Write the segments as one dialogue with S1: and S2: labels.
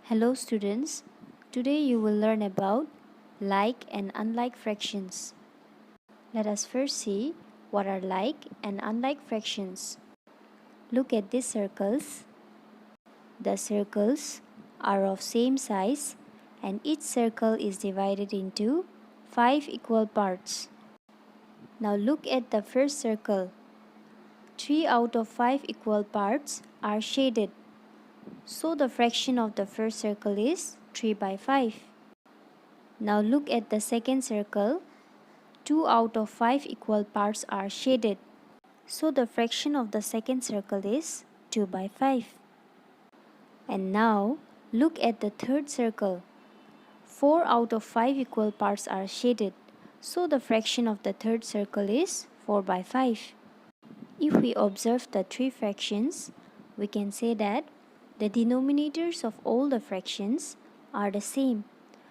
S1: Hello students, today you will learn about like and unlike fractions. Let us first see what are like and unlike fractions. Look at these circles. The circles are of same size and each circle is divided into 5 equal parts. Now look at the first circle. 3 out of 5 equal parts are shaded. So the fraction of the first circle is 3 by 5. Now look at the second circle. 2 out of 5 equal parts are shaded. So the fraction of the second circle is 2 by 5. And now look at the third circle. 4 out of 5 equal parts are shaded. So the fraction of the third circle is 4 by 5. If we observe the three fractions, we can say that the denominators of all the fractions are the same.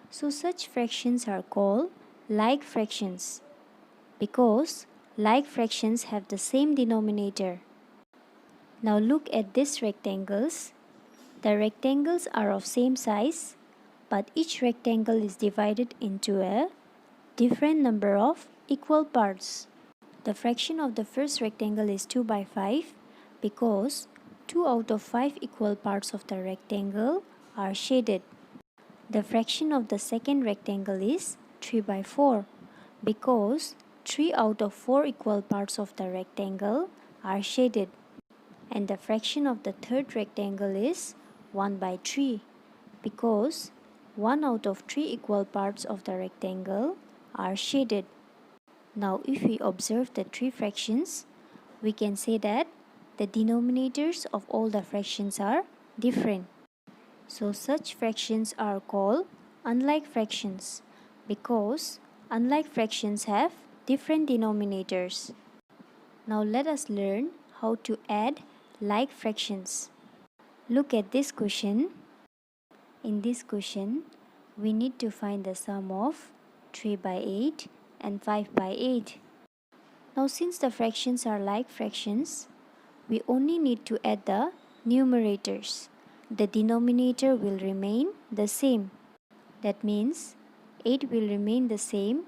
S1: So such fractions are called like fractions because like fractions have the same denominator. Now look at these rectangles. The rectangles are of same size, but each rectangle is divided into a different number of equal parts. The fraction of the first rectangle is 2 by 5 because 2 out of 5 equal parts of the rectangle are shaded. The fraction of the second rectangle is 3 by 4 because 3 out of 4 equal parts of the rectangle are shaded. And the fraction of the third rectangle is 1 by 3 because 1 out of 3 equal parts of the rectangle are shaded. Now if we observe the three fractions, we can say that the denominators of all the fractions are different. So such fractions are called unlike fractions because unlike fractions have different denominators. Now let us learn how to add like fractions. Look at this question. In this question, we need to find the sum of 3 by 8 and 5 by 8. Now since the fractions are like fractions, we only need to add the numerators. The denominator will remain the same. That means 8 will remain the same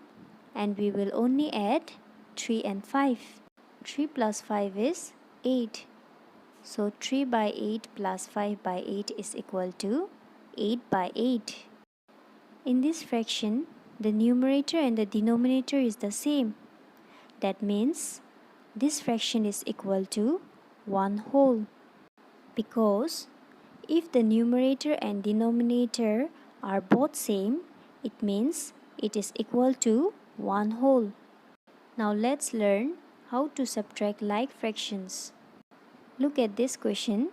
S1: and we will only add 3 and 5. 3 plus 5 is 8. So 3 by 8 plus 5 by 8 is equal to 8 by 8. In this fraction, the numerator and the denominator is the same. That means this fraction is equal to 1 whole. Because if the numerator and denominator are both same, it means it is equal to 1 whole. Now let's learn how to subtract like fractions. Look at this question.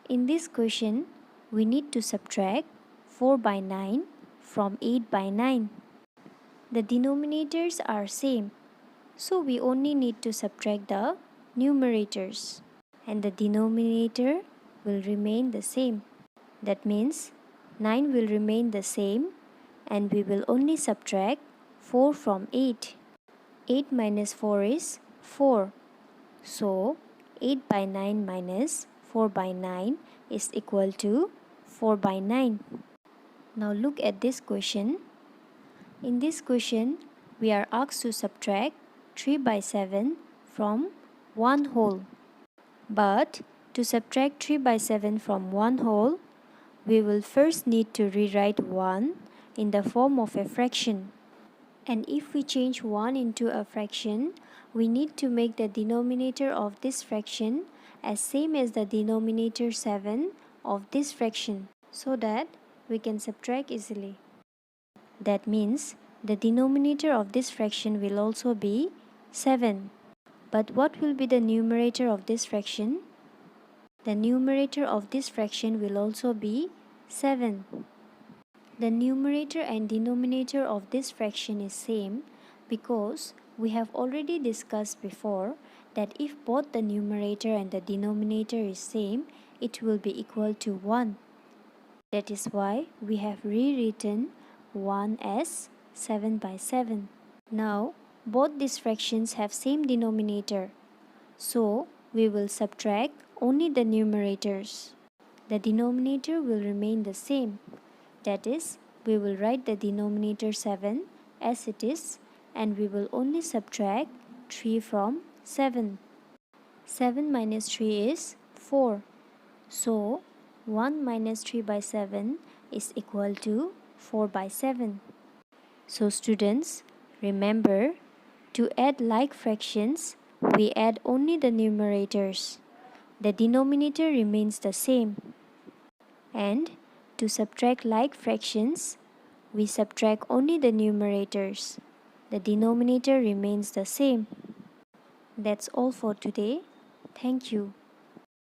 S1: In this question, we need to subtract 4 by 9 from 8 by 9. The denominators are same, so we only need to subtract the numerators and the denominator will remain the same. That means 9 will remain the same and we will only subtract 4 from 8. 8 minus 4 is 4. So 8 by 9 minus 4 by 9 is equal to 4 by 9. Now look at this question. In this question, we are asked to subtract 3 by 7 from 1 whole. But to subtract 3 by 7 from 1 whole, we will first need to rewrite 1 in the form of a fraction. And if we change 1 into a fraction, we need to make the denominator of this fraction as same as the denominator 7 of this fraction so that we can subtract easily. That means the denominator of this fraction will also be 7. But what will be the numerator of this fraction? The numerator of this fraction will also be 7. The numerator and denominator of this fraction is same because we have already discussed before that if both the numerator and the denominator is same, it will be equal to 1. That is why we have rewritten 1 as 7 by 7. Now, both these fractions have same denominator. So, we will subtract only the numerators. the denominator will remain the same. That is, we will write the denominator 7 as it is, and we will only subtract 3 from 7. 7 minus 3 is 4. So, 1 minus 3 by 7 is equal to 4 by 7. So students, remember, to add like fractions, we add only the numerators. The denominator remains the same. And to subtract like fractions, we subtract only the numerators. The denominator remains the same. That's all for today. Thank you.